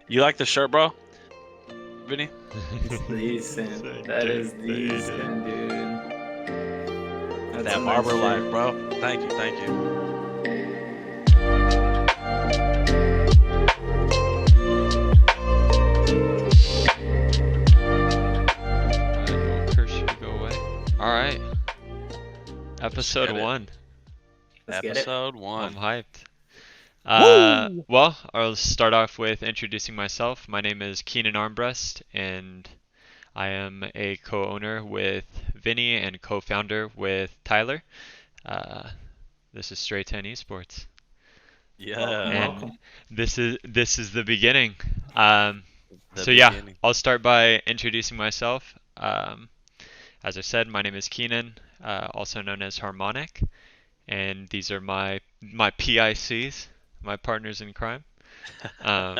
You like the shirt, bro? Vinny? It's decent. That is decent, dude. That's That a nice barber life, shirt. bro. Thank you, thank you. Curse you to go away. All right. Episode get it. 1. Let's get it. Episode I'm 1. hyped. Woo! Well, I'll start off with introducing myself. My name is Keenan Armbrest, and I am a co-owner with Vini and co-founder with Tyler. Uh, this is Straight 10 Esports, Yeah. and Welcome. this is the beginning. Um, The so yeah, beginning. I'll start by introducing myself. As I said, my name is Keenan, also known as Harmonic, and these are my PICs, my partners in crime. Um,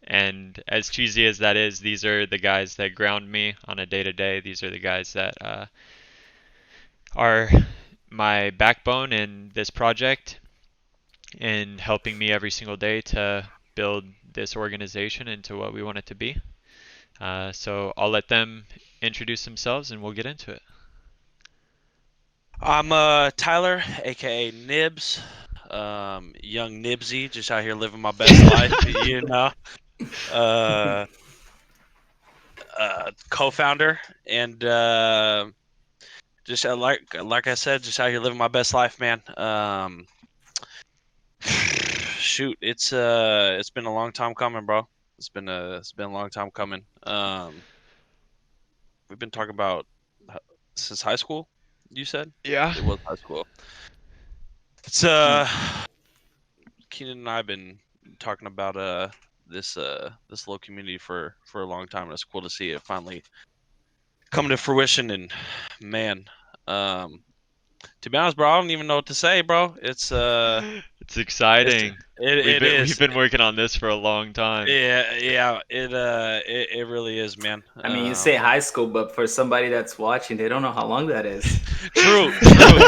and as cheesy as that is, these are the guys that ground me on a day to day. These are the guys that are my backbone in this project and helping me every single day to build this organization into what we want it to be. So I'll let them introduce themselves and we'll get into it. I'm Tyler, aka Nibs. Young Nibsy, just out here living my best life, you know. Uh, Co-founder and just like I said, just out here living my best life, man. Shoot, it's been a long time coming, bro. It's been a long time coming. We've been talking about since high school. You said Yeah. it was high school. It's Keenan and I have been talking about this little community for a long time, and it's cool to see it finally come to fruition. And man, um, to be honest, bro, I don't even know what to say, bro. It's exciting. It We've is. been working on this for a long time. Yeah. It really is, man. I mean, you say high school, but for somebody that's watching, they don't know how long that is. True.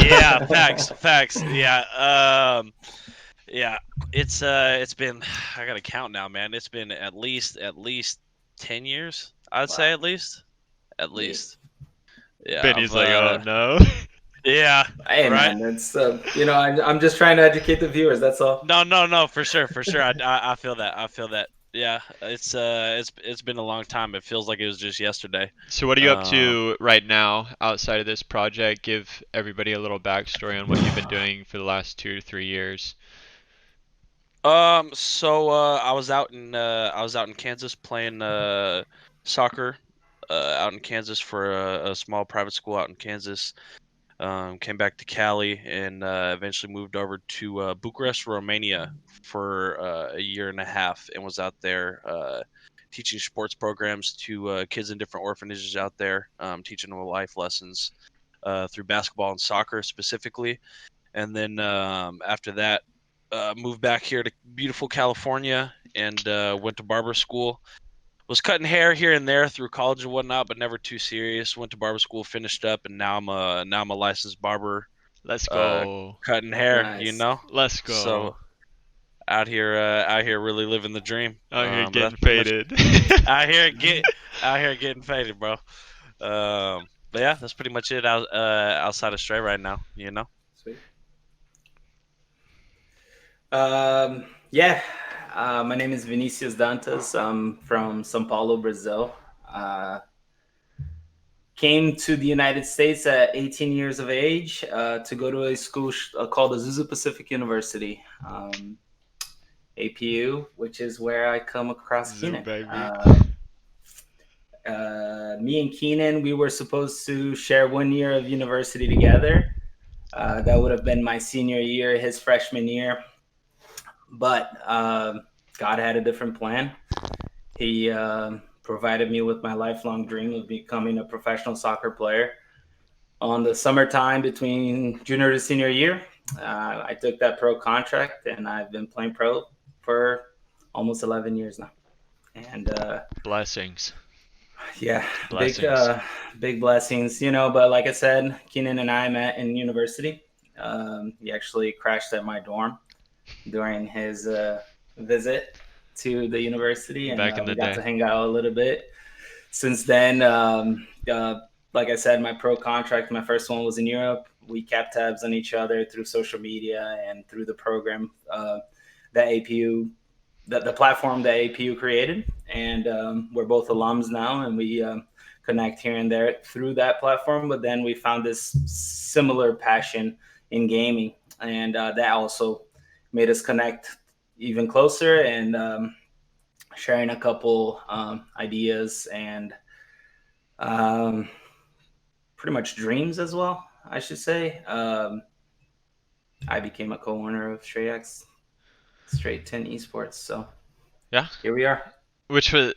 Yeah, facts. Yeah. It's been I gotta count now, man. It's been at least 10 years. I'd say Wow. at least. At Sweet. least. Yeah, Benny's like, oh no. yeah, Hey, right. man, it's I'm just trying to educate the viewers. That's all. No, for sure. I feel that. I feel that. Yeah, it's been a long time. It feels like it was just yesterday. So what are you up Uh, to right now outside of this project? Give everybody a little backstory on what you've been doing for the last 2 to 3 years. I was out in Kansas playing soccer out in Kansas for a small private school out in Kansas. Came back to Cali and eventually moved over to Bucharest, Romania for a year and a half and was out there teaching sports programs to kids in different orphanages out there, teaching them life lessons through basketball and soccer specifically. And then after that, moved back here to beautiful California and went to barber school. Was cutting hair here and there through college and whatnot, but never too serious. Went to barber school, finished up, and now I'm a licensed barber, Let's uh, go. cutting hair. You Nice. know, Let's so go. out here, really living the dream. Out here But getting that's pretty much faded. out here get out here getting faded, bro. But yeah, that's pretty much it outside of Stray right now. You know. Sweet. Yeah. My name is Vinicius Dantas. I'm from São Paulo, Brazil. Uh, Came to the United States at 18 years of age to go to a school called Azusa Pacific University, APU, which is where I come across Zoo Keenan. baby. Me and Keenan, we were supposed to share 1 year of university together. That would have been my senior year, his freshman year. But God had a different plan. He provided me with my lifelong dream of becoming a professional soccer player. On the summertime between junior to senior year, I took that pro contract and I've been playing pro for almost 11 years now. And Blessings. yeah, Blessings. big blessings, you know. But like I said, Keenan and I met in university. He actually crashed at my dorm during his visit to the university, and Back in we the got day. to hang out a little bit. Since then, like I said, my pro contract, my first one was in Europe. We kept tabs on each other through social media and through the program that APU, the platform that APU created. And we're both alums now, and we connect here and there through that platform. But then we found this similar passion in gaming, and that also made us connect even closer, and sharing a couple ideas and um, pretty much dreams as well, I should say. I became a co-owner of Straight 10 Esports, so Yeah. here we are. Which was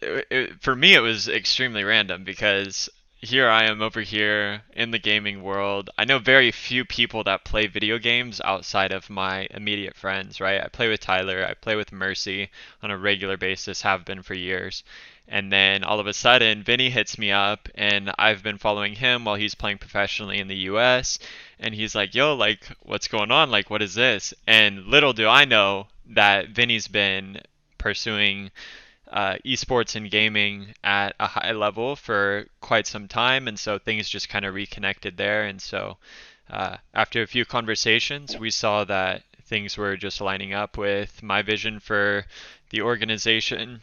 for me, it was extremely random because here I am over here in the gaming world. I know very few people that play video games outside of my immediate friends, right? I play with Tyler, I play with Mercy on a regular basis, have been for years. And then all of a sudden, Vinny hits me up, and I've been following him while he's playing professionally in the US. And he's like, "Yo, like, what's going on? Like, what is this?" And little do I know that Vinny's been pursuing esports and gaming at a high level for quite some time, and so things just kind of reconnected there. And so after a few conversations, we saw that things were just lining up with my vision for the organization,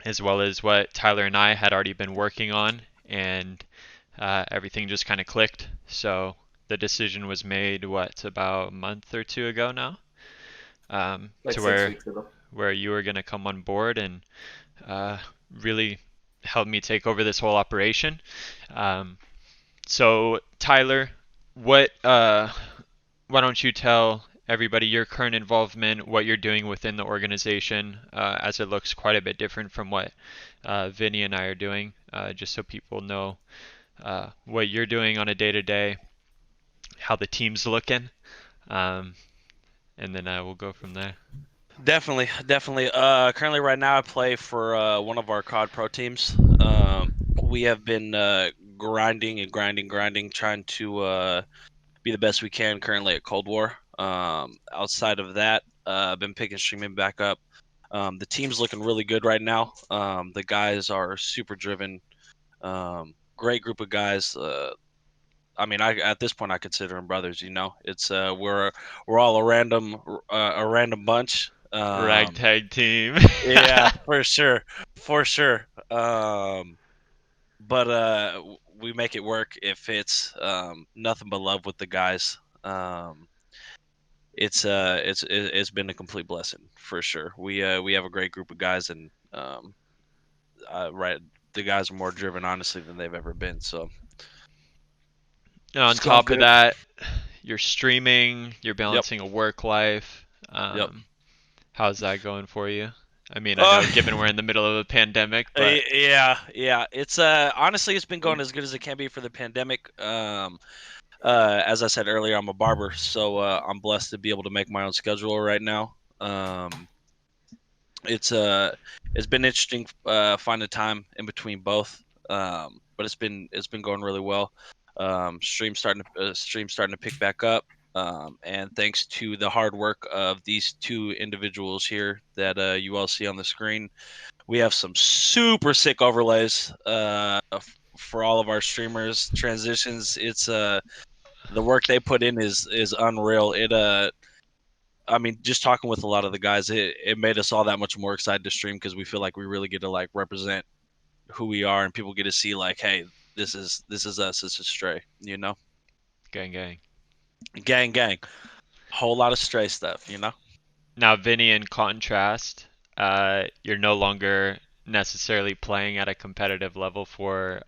as well as what Tyler and I had already been working on, and everything just kind of clicked. So the decision was made, what, about a month or two ago now, Like to 6 weeks ago. where you were going to come on board and uh, really helped me take over this whole operation. Um, so Tyler, what? Why don't you tell everybody your current involvement, what you're doing within the organization, as it looks quite a bit different from what Vinny and I are doing, just so people know what you're doing on a day-to-day, how the team's looking, um, and then we'll go from there. Definitely, definitely. Currently, right now, I play for one of our COD Pro teams. We have been grinding and grinding, trying to be the best we can currently at Cold War. Outside of that, I've been picking streaming back up. The team's looking really good right now. The guys are super driven. Great group of guys. I mean, I at this point I consider them brothers. You know, it's we're all a random bunch. Ragtag team. Yeah, for sure, for sure. But we make it work. It fits. Nothing but love with the guys. It's been a complete blessing for sure. We have a great group of guys, and right, the guys are more driven honestly than they've ever been. So On it's going top of good. that, you're streaming, you're Yep. balancing a work life. Yep. How's that going for you? I mean, I Uh, know given we're in the middle of a pandemic, but yeah, yeah. It's honestly it's been going as good as it can be for the pandemic. As I said earlier, I'm a barber, so I'm blessed to be able to make my own schedule right now. It's it's been interesting finding time in between both. But it's been going really well. Stream starting to pick back up. And thanks to the hard work of these two individuals here that you all see on the screen, we have some super sick overlays for all of our streamers transitions. It's the work they put in is unreal. I mean, just talking with a lot of the guys, it made us all that much more excited to stream because we feel like we really get to like represent who we are, and people get to see like, hey, this is us, this is Stray, you know, gang gang. gang, whole lot of Stray stuff, you know. Now, Vinny, in contrast, you're no longer necessarily playing at a competitive level for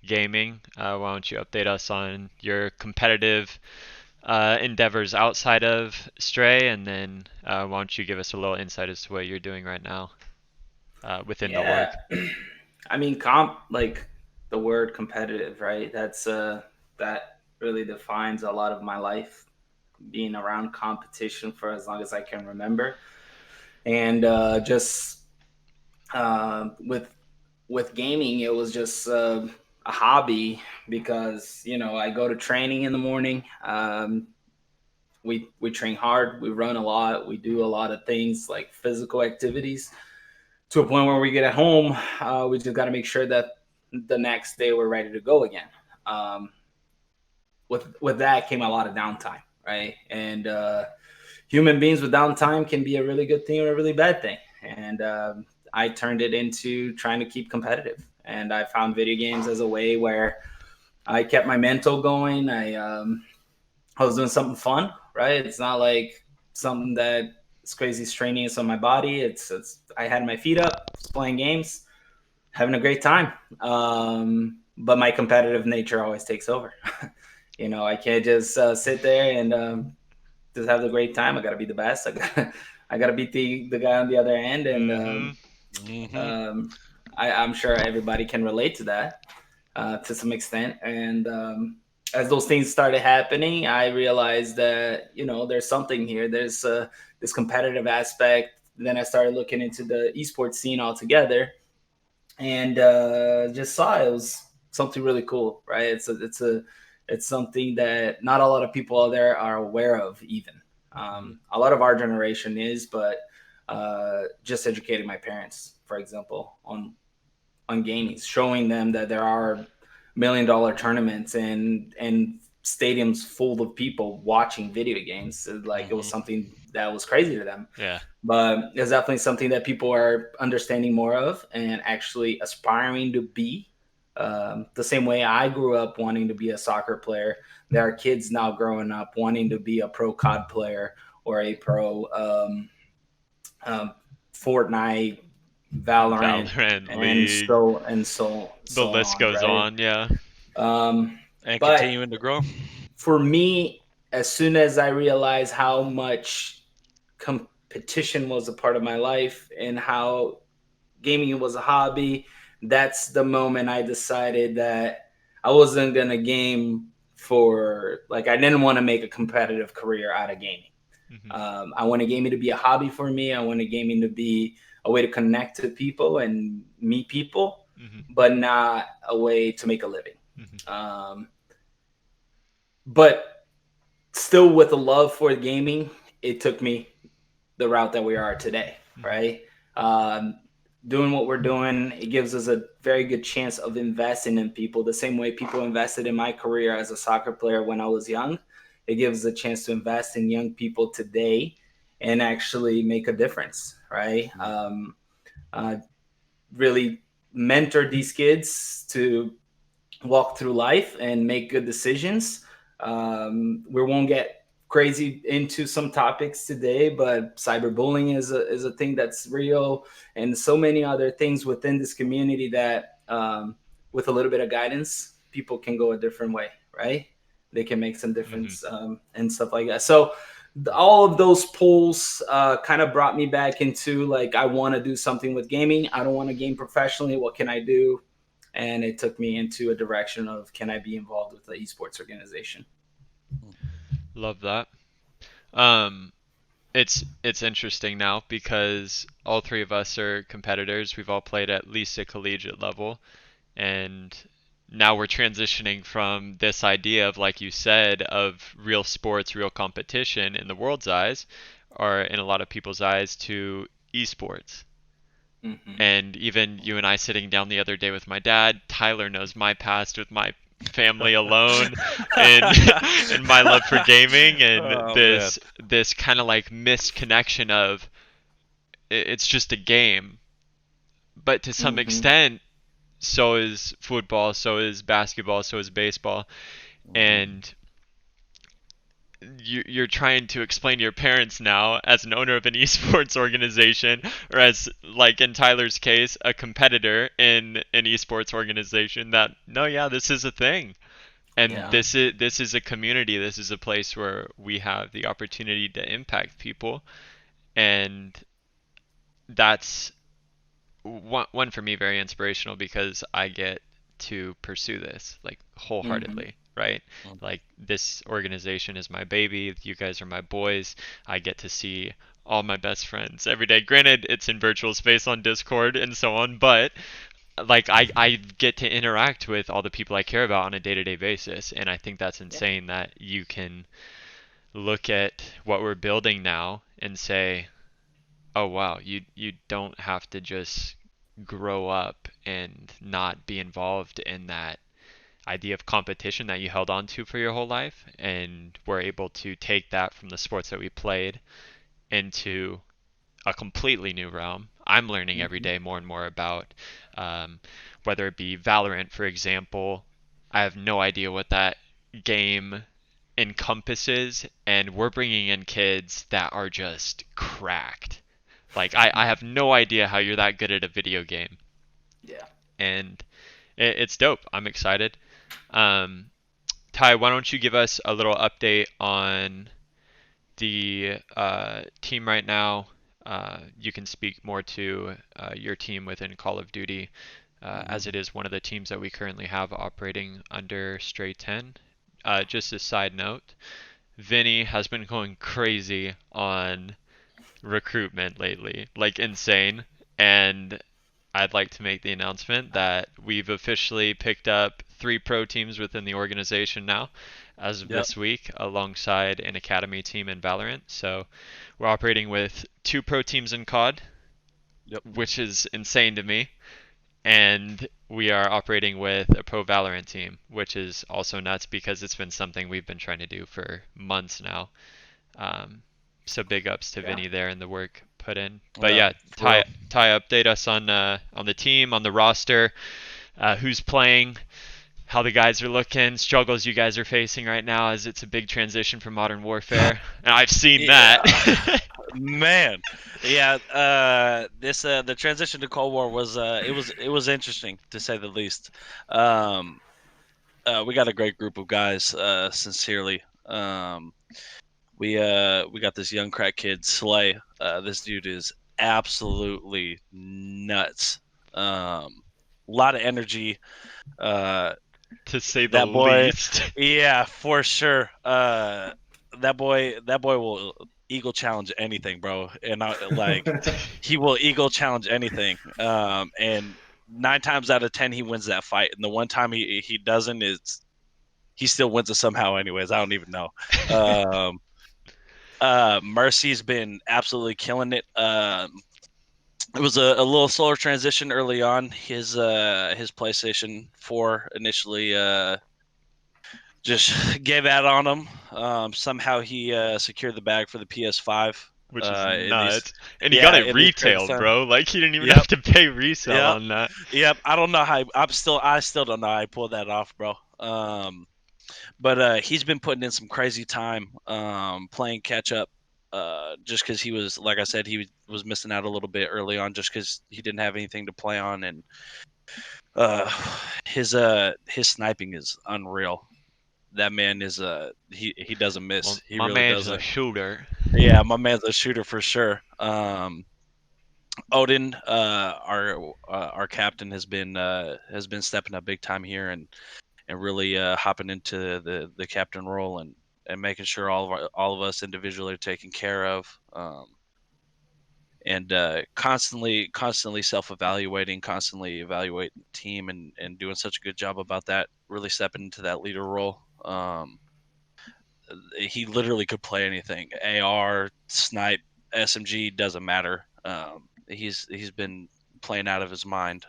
gaming. Why don't you update us on your competitive endeavors outside of Stray, and then why don't you give us a little insight as to what you're doing right now within the Yeah. org? I mean, like the word competitive, right? That really defines a lot of my life, being around competition for as long as I can remember. And just with gaming, it was just a hobby because I go to training in the morning. we train hard, we run a lot, we do a lot of things like physical activities to a point where we get at home, we just got to make sure that the next day we're ready to go again. Um, with that came a lot of downtime, right? And human beings with downtime can be a really good thing or a really bad thing. And I turned it into trying to keep competitive, and I found video games as a way where I kept my mental going. I was doing something fun, right? It's not like something that is crazy strenuous on my body. It's I had my feet up, was playing games, having a great time. But my competitive nature always takes over. I can't just sit there and just have a great time. I got to be the best. I got to beat the guy on the other end, and Mm-hmm. I'm sure everybody can relate to that to some extent. And as those things started happening, I realized that there's something here. There's this competitive aspect. Then I started looking into the esports scene altogether, and just saw it was something really cool, right? It's something that not a lot of people out there are aware of. Even a lot of our generation is, but just educating my parents, for example, on gaming, showing them that there are $1 million tournaments and stadiums full of people watching video games. Like, it was something that was crazy to them. Yeah. But it's definitely something that people are understanding more of and actually aspiring to be. The same way I grew up wanting to be a soccer player, there are kids now growing up wanting to be a pro COD player or a pro um, Fortnite, Valorant, Valorant, and League, the so list on, goes right? on. Yeah. Um, And but continuing to grow. for me, as soon as I realized how much competition was a part of my life and how gaming was a hobby, that's the moment I decided that I wasn't going to game for, like, I didn't want to make a competitive career out of gaming. Mm-hmm. I wanted gaming to be a hobby for me. I wanted gaming to be a way to connect to people and meet people, Mm-hmm. but not a way to make a living. Mm-hmm. But still, with a love for gaming, it took me the route that we are today, Mm-hmm. right? Um, Doing what we're doing, it gives us a very good chance of investing in people the same way people invested in my career as a soccer player when I was young. It gives us a chance to invest in young people today and actually make a difference, right? Uh, really mentor these kids to walk through life and make good decisions. We won't get crazy into some topics today, but cyberbullying is a thing that's real, and so many other things within this community that, with a little bit of guidance, people can go a different way, right? They can make some Mm-hmm. difference, and stuff like that. So all of those pulls kind of brought me back into, like, I want to do something with gaming. I don't want to game professionally. What can I do? And it took me into a direction of, can I be involved with the esports organization? Love that. Um, it's interesting now because all three of us are competitors. We've all played at least a collegiate level, and now we're transitioning from this idea of, like you said, of real sports, real competition in the world's eyes, or in a lot of people's eyes, to esports. Mm-hmm. And even you and I sitting down the other day with my dad, Tyler knows my past with my family alone and and my love for gaming, and Oh man. this kind of like missed connection of it's just a game. But to some Mm-hmm. extent, so is football, so is basketball, so is baseball. And you're trying to explain to your parents now, as an owner of an esports organization, or as, like in Tyler's case, a competitor in an esports organization, that no, yeah, this is a thing, and Yeah. this is a community. This is a place where we have the opportunity to impact people, and that's one for me very inspirational because I get to pursue this like Mm-hmm. wholeheartedly, right? Like, this organization is my baby. You guys are my boys. I get to see all my best friends every day. Granted, it's in virtual space on Discord and so on, but like I get to interact with all the people I care about on a day-to-day basis, and I think that's Yeah. insane that you can look at what we're building now and say, oh wow, you don't have to just grow up and not be involved in that idea of competition that you held on to for your whole life, and we're able to take that from the sports that we played into a completely new realm. I'm learning every Mhm. day more and more about um, whether it be Valorant, for example. I have no idea what that game encompasses, and we're bringing in kids that are just cracked. Like, I have no idea how you're that good at a video game. Yeah. And it's dope. I'm excited. Um, Ty, why don't you give us a little update on the team right now? You can speak more to your team within Call of Duty, as Mhm. it is one of the teams that we currently have operating under Stray 10. Just a side note, Vinny has been going crazy on recruitment lately, like insane. And I'd like to make the announcement that we've officially picked up 3 pro teams within the organization now as of Yep. this week, alongside an academy team in Valorant. So we're operating with 2 pro teams in COD, Yep. which is insane to me. And we are operating with a pro Valorant team, which is also nuts because it's been something we've been trying to do for months now. Um, so big ups to Yeah. Vinny there and the work put in. But Yeah. yeah, For real. Ty, update us on the team, on the roster, who's playing, how the guys are looking, struggles you guys are facing right now, as it's a big transition from Modern Warfare. And I've seen that. Yeah. Man. Yeah. The transition to Cold War was it was interesting to say the least. Um, we got a great group of guys. Sincerely. We got this young crack kid Slay. This dude is absolutely nuts. A lot of energy. Uh, To say the that boy, least. yeah, for sure. That boy will eagle challenge anything, bro. And he will eagle challenge anything. And 9 times out of 10 he wins that fight, and the one time he doesn't, is he still wins it somehow. Anyways, I don't even know. Um, Mercy's been absolutely killing it. It was a little slower transition early on. His PlayStation 4 initially just gave out on him. Somehow he secured the bag for the PS5. Which is In these, nuts. And he got yeah, it in these crazy retailed, times. bro. Like he didn't even Yep, have to pay resale yep, on that. yep. I don't know how. I still don't know how I pulled that off, bro. But he's been putting in some crazy time, playing catch up. Just because he was, like I said, was missing out a little bit early on, just because he didn't have anything to play on, and uh, his sniping is unreal. That man is he doesn't Well, miss. He my really man's a doesn't. shooter. Yeah, my man's a shooter for sure. Odin, our captain, has been stepping up big time here, and really hopping into the captain role, and making sure all of us individually are taken care of. And constantly self-evaluating, constantly evaluating the team, and doing such a good job about that, really stepping into that leader role. He literally could play anything: AR, snipe, SMG, doesn't matter. He's been playing out of his mind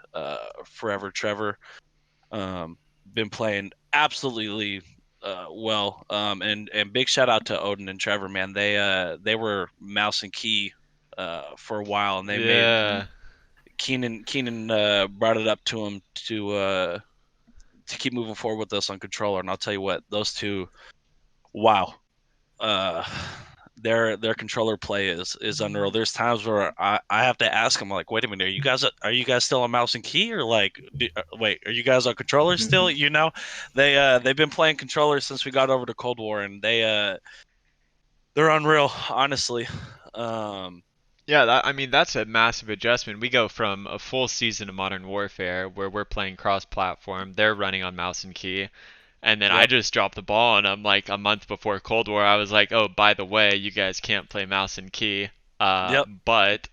forever. Trevor, been playing absolutely well. And big shout out to Odin and Trevor, man. They were mouse and key for a while, and they made Yeah. Keenan brought it up to him to keep moving forward with us on controller. And I'll tell you what, those two, wow, uh, their controller play is unreal. There's times where I have to ask them, like, wait a minute, are you guys still on mouse and key, or like, wait, are you guys on controllers still? They've been playing controllers since we got over to Cold War, and they're unreal, honestly. Um, Yeah, I mean that's a massive adjustment. We go from a full season of Modern Warfare where we're playing cross-platform, they're running on mouse and key, and then I yep, just dropped the ball and I'm like a month before Cold War, I was like, "Oh, by the way, you guys can't play mouse and key, yep, but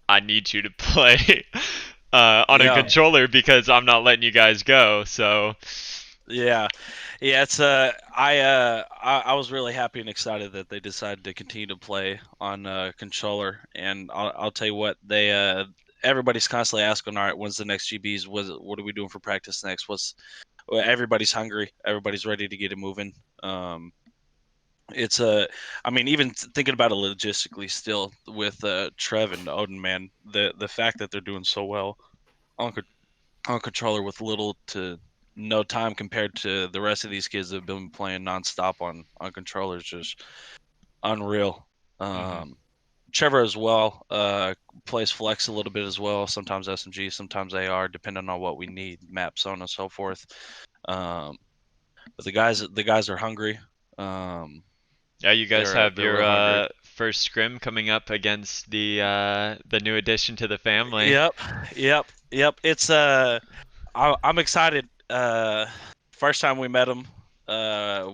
I need you to play on a yeah. controller because I'm not letting you guys go." So Yeah, yeah. It's I was really happy and excited that they decided to continue to play on controller, and I'll tell you what, they everybody's constantly asking, all right, when's the next GBs? What are we doing for practice next? Well, everybody's hungry, everybody's ready to get it moving. Um, it's I mean, even thinking about it logistically, still with Trev and Odin, man, the fact that they're doing so well on on controller with little to no time compared to the rest of these kids that have been playing nonstop on controllers, just unreal. Hmm. Um, Trevor as well plays flex a little bit as well. Sometimes SMG, sometimes AR, depending on what we need, map, so on and so forth. Um, but the guys are hungry. Um, Yeah, you guys have they're your real hungry. first scrim coming up against the new addition to the family. Yep, yep. It's I'm excited. First time we met him,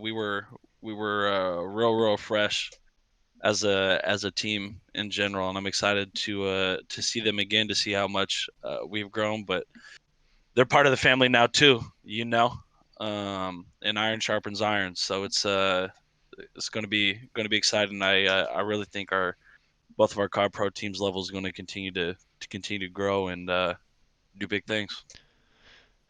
we were real fresh as a team in general, and I'm excited to see them again, to see how much we've grown. But they're part of the family now too, you know. And iron sharpens iron, so it's gonna be exciting. I really think our both of our COD Pro teams level is going to continue to grow and do big things.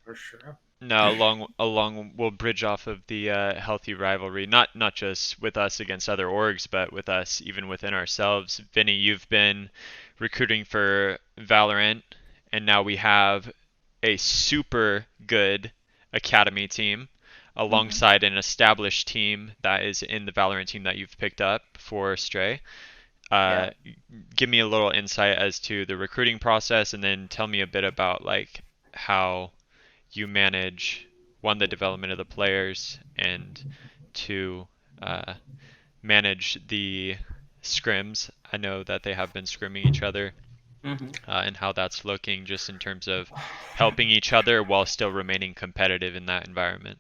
For sure. Now, along we'll bridge off of the healthy rivalry, not just with us against other orgs, but with us even within ourselves. Vinny, you've been recruiting for Valorant, and now we have a super good academy team Hmm. alongside an established team that is in the Valorant team that you've picked up for Stray. Yeah. Uh, Give me a little insight as to the recruiting process, and then tell me a bit about like how you manage one, the development of the players, and two, uh, manage the scrims. I know that they have been scrimming each other, Hmm. and how that's looking just in terms of helping each other while still remaining competitive in that environment.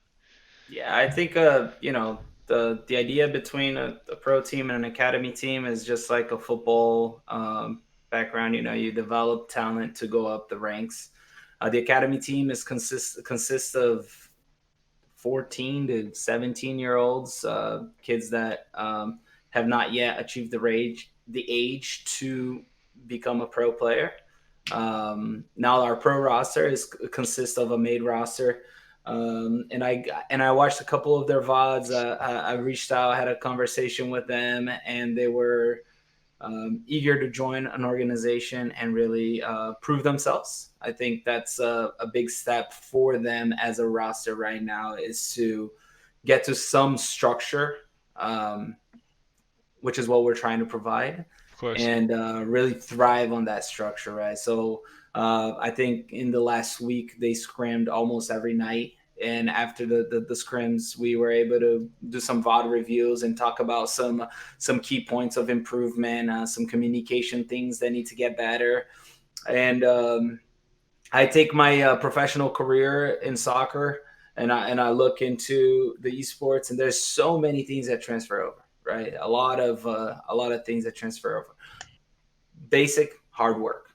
Yeah, I think the idea between a pro team and an academy team is just like a football background. You know, you develop talent to go up the ranks. The academy team is consists of 14 to 17-year olds, kids that have not yet achieved the age to become a pro player. Now our pro roster is consists of a made roster. And I watched a couple of their VODs. I reached out, had a conversation with them, and they were eager to join an organization and really prove themselves. I think that's a big step for them as a roster right now, is to get to some structure, um, which is what we're trying to provide, Of course. and really thrive on that structure, right? So I think in the last week they scrimmed almost every night. And after the scrims, we were able to do some VOD reviews and talk about some key points of improvement, some communication things that need to get better. And I take my professional career in soccer, and I look into the esports, and there's so many things that transfer over, right? A lot of things that transfer over. Basic hard work.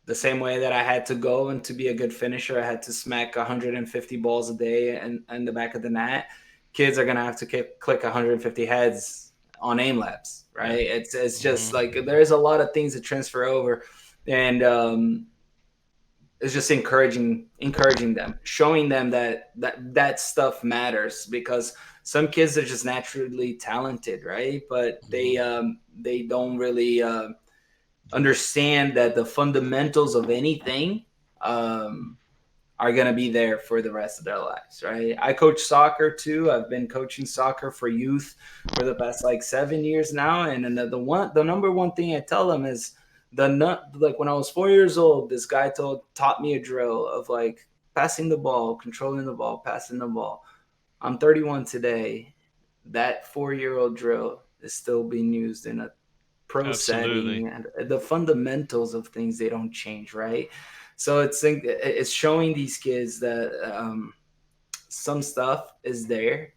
The same way that I had to go, and to be a good finisher, I had to smack 150 balls a day and the back of the net. Kids are gonna have to click 150 heads on aim labs, Yeah. right? It's just Hmm. like there's a lot of things that transfer over, and it's just encouraging them, showing them that stuff matters, because some kids are just naturally talented, right? But they don't really understand that the fundamentals of anything um, are going to be there for the rest of their lives, right? I coach soccer too. I've been coaching soccer for youth for the past like 7 years now, and the number one thing I tell them is like when I was 4 years old, this guy taught me a drill of like passing the ball, controlling the ball, passing the ball. I'm 31 today. That 4-year old drill is still being used in a pro Absolutely. setting, and the fundamentals of things, they don't change, right? So it's showing these kids that some stuff is there,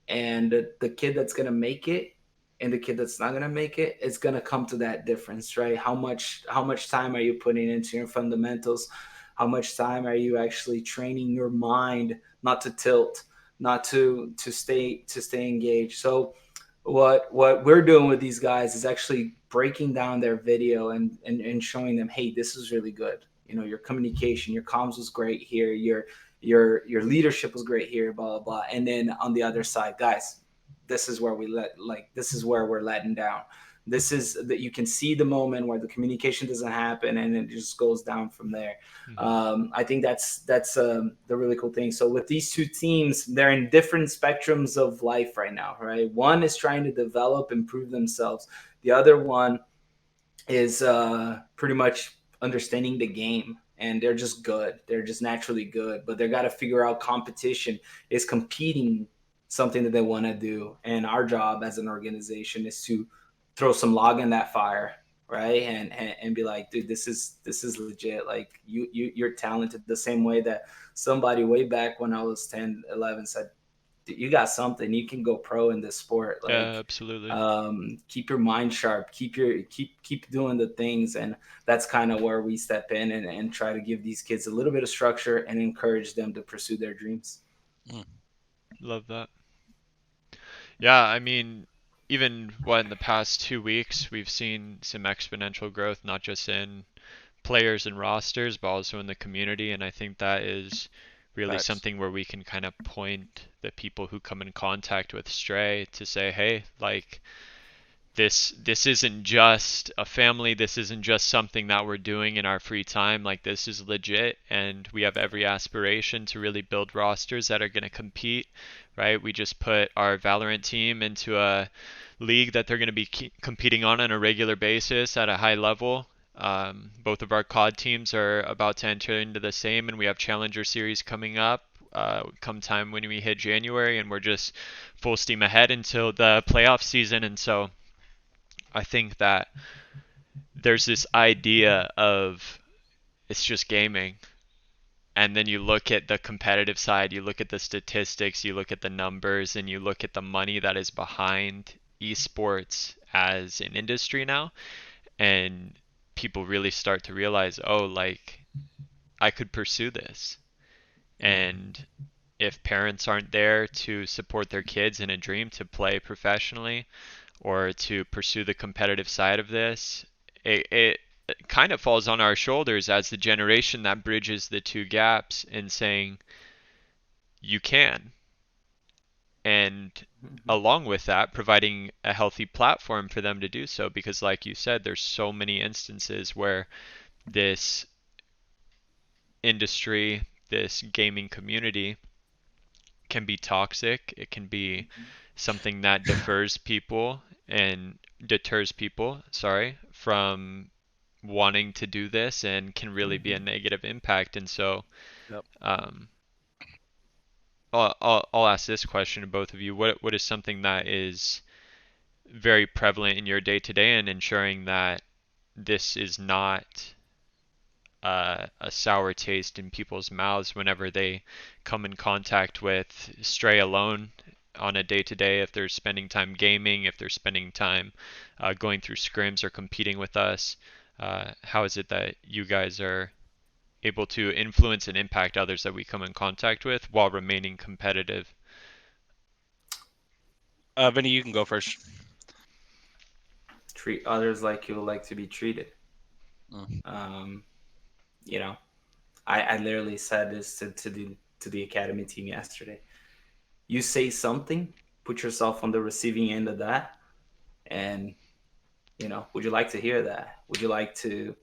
and the kid that's gonna make it and the kid that's not gonna make it, it's gonna come to that difference, right? How much time are you putting into your fundamentals? How much time are you actually training your mind not to tilt, not to stay engaged? So what we're doing with these guys is actually breaking down their video and showing them, hey, this is really good. Your communication, your comms was great here, your leadership was great here, blah blah blah. And then on the other side, guys, this is where we're letting down. This is that you can see the moment where the communication doesn't happen, and it just goes down from there. Mhm. I think that's the really cool thing. So with these two teams, they're in different spectrums of life right now, right? One is trying to develop, improve themselves. The other one is pretty much understanding the game, and they're just good. They're just naturally good, but they got to figure out competition is competing something that they want to do. And our job as an organization is to throw some log in that fire, right? And be like, dude, this is legit. Like you're talented the same way that somebody way back when I was 10, 11 said, you got something, you can go pro in this sport. Yeah, Like absolutely. keep your mind sharp, keep doing the things. And that's kind of where we step in and try to give these kids a little bit of structure and encourage them to pursue their dreams. Mm. Love that. Yeah, I mean, even in the past 2 weeks, we've seen some exponential growth, not just in players and rosters, but also in the community. And I think that is really Facts. something where we can kind of point the people who come in contact with Stray to say, hey, like, this isn't just a family, this isn't just something that we're doing in our free time. Like, this is legit, and we have every aspiration to really build rosters that are going to compete, right? We just put our Valorant team into a league that they're going to be competing on a regular basis at a high level. Both of our COD teams are about to enter into the same, and we have Challenger Series coming up come time when we hit January, and we're just full steam ahead until the playoff season. And so I think that there's this idea of it's just gaming. And then you look at the competitive side, you look at the statistics, you look at the numbers, and you look at the money that is behind esports as an industry now. And people really start to realize, oh, like, I could pursue this. And if parents aren't there to support their kids in a dream to play professionally, or to pursue the competitive side of this, it kind of falls on our shoulders as the generation that bridges the two gaps in saying you can. And Mhm. along with that, providing a healthy platform for them to do so. Because, like you said, there's so many instances where this industry, this gaming community, can be toxic. It can be something that defers people and deters people, sorry, from wanting to do this and can really be a Mhm. negative impact. And so, Yep. um, I'll ask this question to both of you. What is something that is very prevalent in your day to day and ensuring that this is not a sour taste in people's mouths whenever they come in contact with Stray alone on a day to day, if they're spending time gaming, if they're spending time going through scrims or competing with us? How is it that you guys are able to influence and impact others that we come in contact with while remaining competitive? Vinny, you can go first. Treat others like you would like to be treated. Mm. um, you know I literally said this to the academy team yesterday. You say something, put yourself on the receiving end of that, and would you like to hear that? Would you like to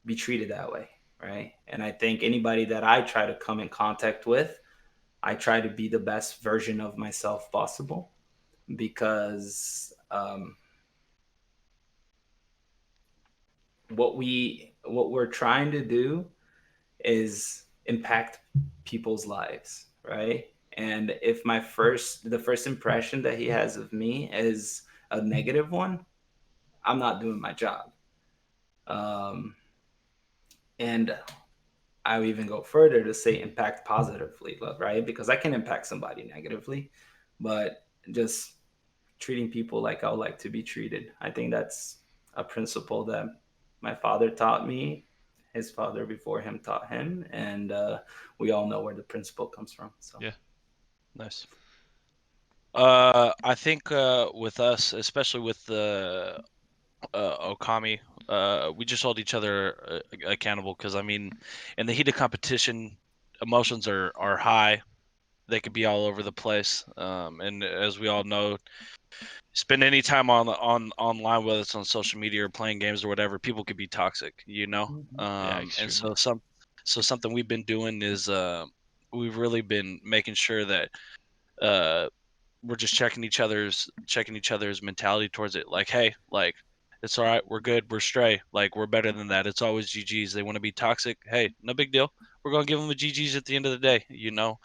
be treated that way, right? And I think anybody that I try to come in contact with, I try to be the best version of myself possible, because what we're trying to do is impact people's lives, right? And if the first impression that he has of me is a negative one, I'm not doing my job. Um, and I would even go further to say impact positively, right? Because I can impact somebody negatively, but just treating people like I would like to be treated. I think that's a principle that my father taught me, His father before him taught him, and we all know where the principle comes from. So Yeah. Nice. I think with us, especially with the Okami, we just hold each other accountable because I mean, in the heat of competition, emotions are high. They could be all over the place. And as we all know, spend any time on online, whether it's on social media or playing games or whatever, people could be toxic, you know. Yeah, And extremely. so something we've been doing is we've really been making sure that uh we're just checking each other's mentality towards it. Like, hey, like it's all right, we're good, we're stray, like we're better than that. It's always GGs. They want to be toxic. Hey, no big deal. We're gonna give them a GGs at the end of the day, you know.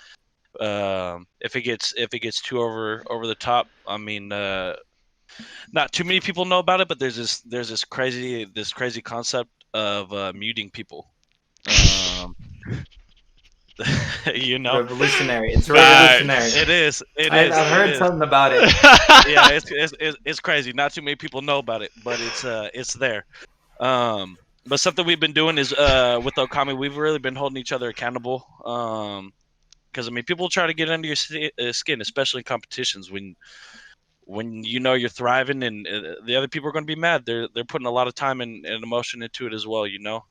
If it gets too over the top, I mean, not too many people know about it, but there's this crazy concept of muting people. Um, you know, revolutionary. It's revolutionary. Facts. I've it heard is. something about it. Yeah, it's crazy. Not too many people know about it, but it's there. But something we've been doing is with Okami, we've really been holding each other accountable. Because I mean, people try to get under your skin, especially in competitions when you know you're thriving, and the other people are going to be mad. They're putting a lot of time and emotion into it as well. You know,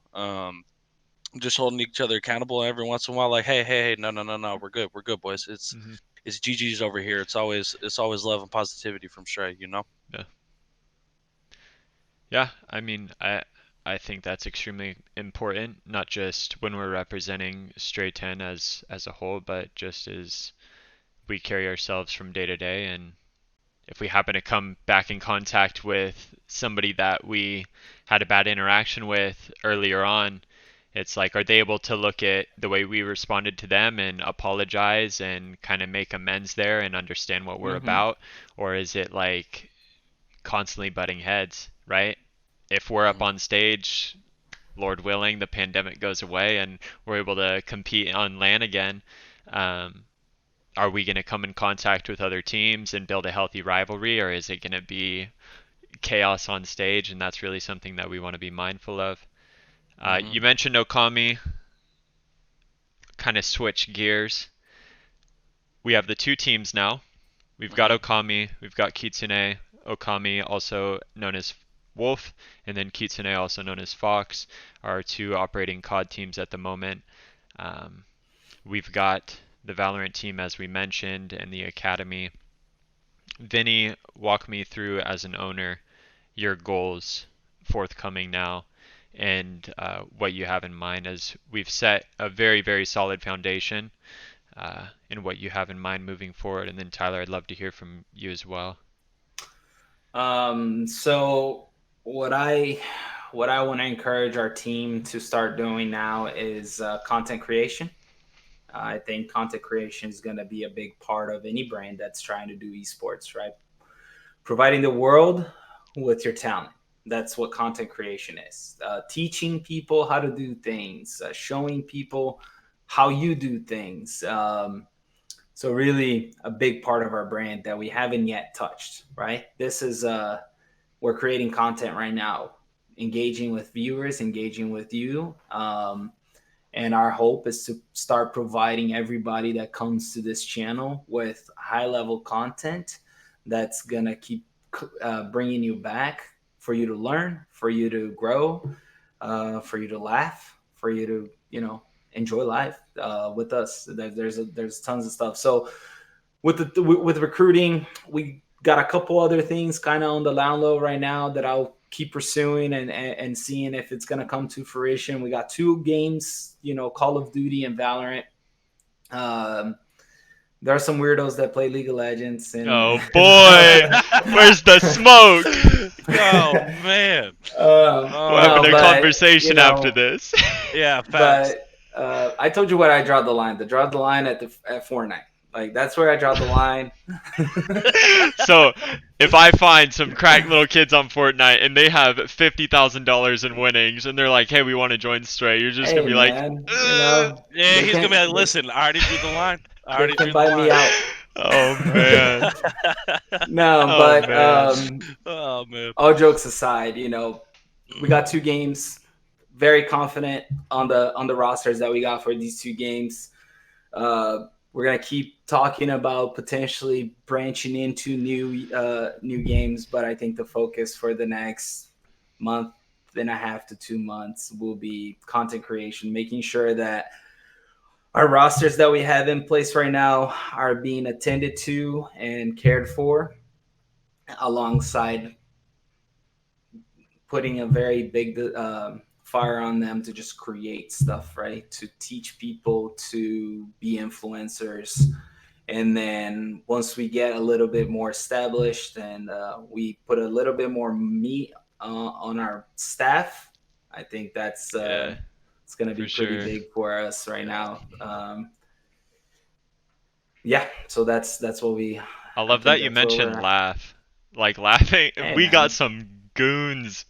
just holding each other accountable every once in a while. Like, hey, no, we're good, boys. Hmm. It's GG's over here. It's always love and positivity from Stray. You know. Yeah. Yeah, I mean, I think that's extremely important, not just when we're representing Stray 10 as a whole, but just as we carry ourselves from day to day. And if we happen to come back in contact with somebody that we had a bad interaction with earlier on, it's like, are they able to look at the way we responded to them and apologize and kind of make amends there and understand what we're Hmm. about? Or is it like constantly butting heads, right? If we're up Mhm. on stage, Lord willing, the pandemic goes away and we're able to compete on LAN again, um, are we going to come in contact with other teams and build a healthy rivalry, or is it going to be chaos on stage? And that's really something that we want to be mindful of. You Mhm. mentioned Okami, kind of switch gears. We have the two teams now. We've got Mhm. Okami, we've got Kitsune. Okami, also known as Wolf, and then Kitsune, also known as Fox, are two operating COD teams at the moment. Um, we've got the Valorant team, as we mentioned, and the Academy. Vinny, walk me through, as an owner, your goals forthcoming now and what you have in mind, as we've set a very, very solid foundation, and what you have in mind moving forward. And then Tyler, I'd love to hear from you as well. So what I want to encourage our team to start doing now is content creation. I think content creation is going to be a big part of any brand that's trying to do esports, right? Providing the world with your talent. That's what content creation is. Teaching people how to do things, showing people how you do things. So really a big part of our brand that we haven't yet touched, right? This is we're creating content right now, engaging with viewers, engaging with you. And our hope is to start providing everybody that comes to this channel with high level content that's going to keep bringing you back for you to learn, for you to grow, for you to laugh, for you to, enjoy life with us. There's tons of stuff. So with recruiting, we got a couple other things kind of on the down low right now that I'll keep pursuing and seeing if it's going to come to fruition. We got two games, Call of Duty and Valorant. Um, there are some weirdos that play League of Legends and Oh boy, where's the smoke? Oh man. We're Oh having no, a but conversation after this. yeah, facts. but I told you where I draw the line. To draw the line at Fortnite. Like that's where I draw the line. So, if I find some crack little kids on Fortnite and they have $50,000 in winnings and they're like, "Hey, we want to join Stray," you're just gonna Hey be like, man, Yeah, they he's gonna be can like, listen, I already drew the line. I they already can drew the buy me line. out. "Oh man, No, oh but man." Oh man. all jokes aside, we got two games. very confident on the rosters that we got for these 2 games. We're gonna keep talking about potentially branching into new games, but I think the focus for the next month and a half to 2 months will be content creation, making sure that our rosters that we have in place right now are being attended to and cared for, alongside putting a very big fire on them to just create stuff, right? To teach people to be influencers. And then once we get a little bit more established and we put a little bit more meat on our staff, I think that's Yeah, it's going to be for pretty sure. big for us right now. Yeah, so that's what we. I I love think that you that's where we're mentioned at. laugh. Like laughing, Hey, we got man. some goons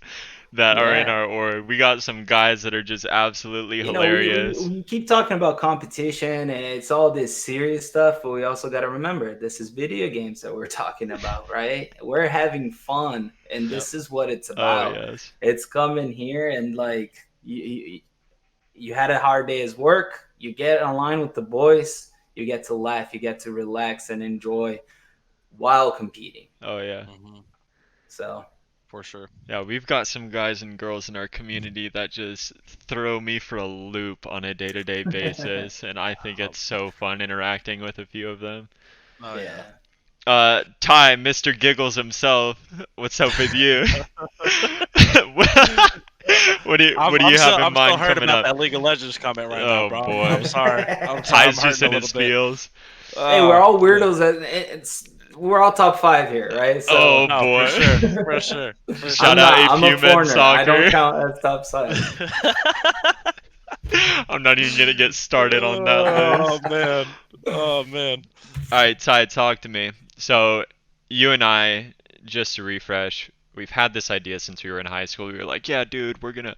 that are in Yeah. our org. We got some guys that are just absolutely You know, hilarious. we keep talking about competition and it's all this serious stuff, but we also got to remember this is video games that we're talking about, right? We're having fun, and Yep. this is what it's Oh about. yes. It's coming here, and like you had a hard day's work, you get online with the boys, you get to laugh, you get to relax and enjoy while competing. Oh yeah. Hmm. So For sure. Yeah, we've got some guys and girls in our community that just throw me for a loop on a day-to-day basis, and I think Oh, it's so fun interacting with a few of them. oh yeah. yeah. Ty, Mr. Giggles himself, what's up with you? What do you have in I'm still mind hurt coming about up? that League of Legends comment right now, Oh bro. I'm boy. sorry. I'm sorry. I'm Ty's just hurting a in his little bit. feels. Hey, we're all Man. weirdos. We're all top 5 here, right? So Oh No, for boy. sure. For sure. For Shout I'm sure. out not. I'm a APU men's foreigner. I don't soccer. count as top 5. I'm not even gonna get started on that Oh list. man. Oh man. Alright, Ty, talk to me. So, you and I, just to refresh, we've had this idea since we were in high school. We were like, yeah, dude, we're gonna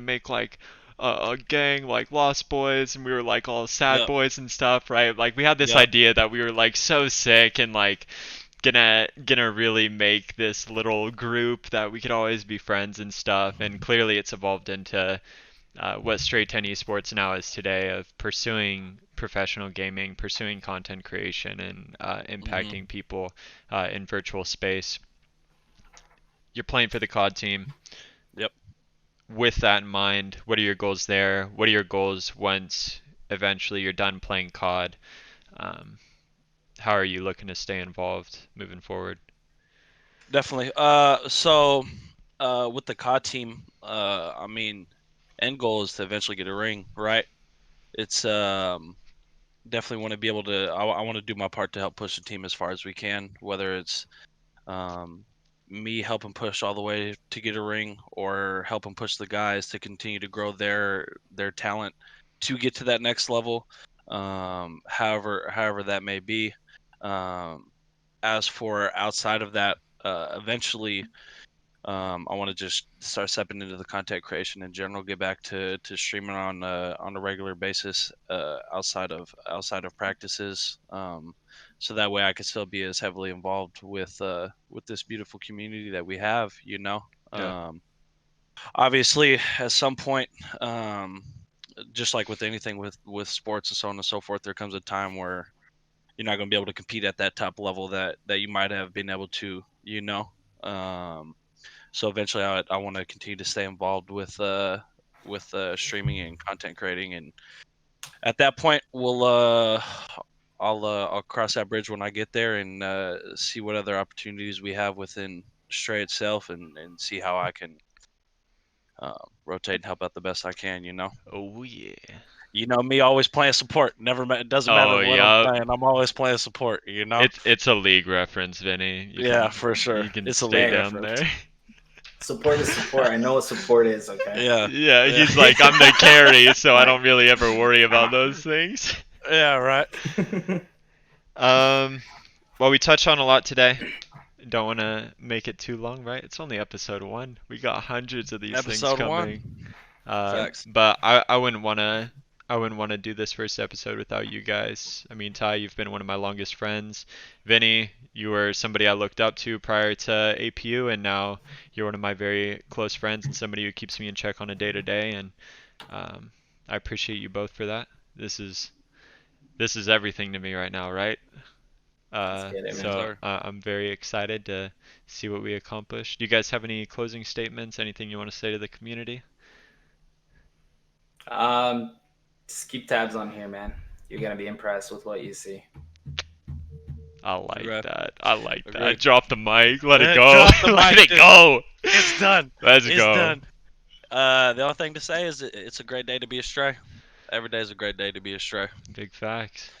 make like a gang like Lost Boys, and we were like all sad Yep. boys and stuff, right? Like we had this Yep. idea that we were like so sick and like gonna really make this little group that we could always be friends and stuff. And clearly, it's evolved into what Straight 10 Esports now is today of pursuing professional gaming, pursuing content creation, and Hmm. impacting people in virtual space. You're playing for the COD team. Yep. With that in mind, what are your goals there? What are your goals once eventually you're done playing COD? Um, how are you looking to stay involved moving forward? Definitely. With the COD team, I mean, end goal is to eventually get a ring, right? It's definitely want to be able to. I want to do my part to help push the team as far as we can, whether it's um, me helping push all the way to get a ring, or helping push the guys to continue to grow their talent to get to that next level. However that may be. Um, as for outside of that, eventually, I want to just start stepping into the content creation in general. Get back to streaming on a regular basis, outside of practices. So that way I could still be as heavily involved with this beautiful community that we have. Yeah, Obviously, at some point, um, just like with anything with sports and so on and so forth, there comes a time where you're not going to be able to compete at that top level that you might have been able to. Um, so eventually, I want to continue to stay involved with streaming and content creating, and at that point, I'll cross that bridge when I get there and see what other opportunities we have within Stray itself, and see how I can rotate and help out the best I can. oh yeah. You know me, always playing support. It doesn't matter Oh what I'm yeah. playing. I'm always playing support. It's a league reference, Vinny. You Yeah, can for sure. you can It's a stay league Hey, down reference. there. support is support. I know what support is. Okay. Yeah, Yeah, yeah, he's like, I'm the carry, so I don't really ever worry about those things. yeah. Right. Um, well, we touched on a lot today. Don't want to make it too long, right? It's only episode 1. We got hundreds of these things Episode coming. one. Facts. But I wouldn't want to I wouldn't want to do this first episode without you guys. I mean, Ty, you've been one of my longest friends. Vinny, you were somebody I looked up to prior to APU, and now you're one of my very close friends and somebody who keeps me in check on a day to day. And um, I appreciate you both for that. This is everything to me right now, right? Let's get it, Yes, man. So sir. I'm very excited to see what we accomplish. Do you guys have any closing statements? Anything you want to say to the community? Just keep tabs on here, man. You're gonna be impressed with what you see. I like Agree. that. I like Agree. that. Drop the mic. Let it go. Drop the Let mic, it dude. go. It's done. Let's It's go. done. The only thing to say is it's a great day to be a stray. Every day is a great day to be a stray. Big facts.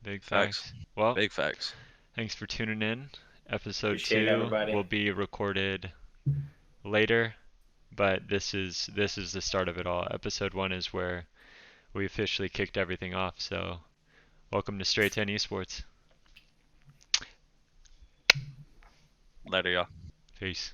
Big Facts. facts. Well, Big facts. thanks for tuning in. Episode Appreciate 2 everybody. will be recorded later, but this is the start of it all. Episode 1 is where we officially kicked everything off. So, welcome to Straight 10 Esports. Later, y'all. Peace.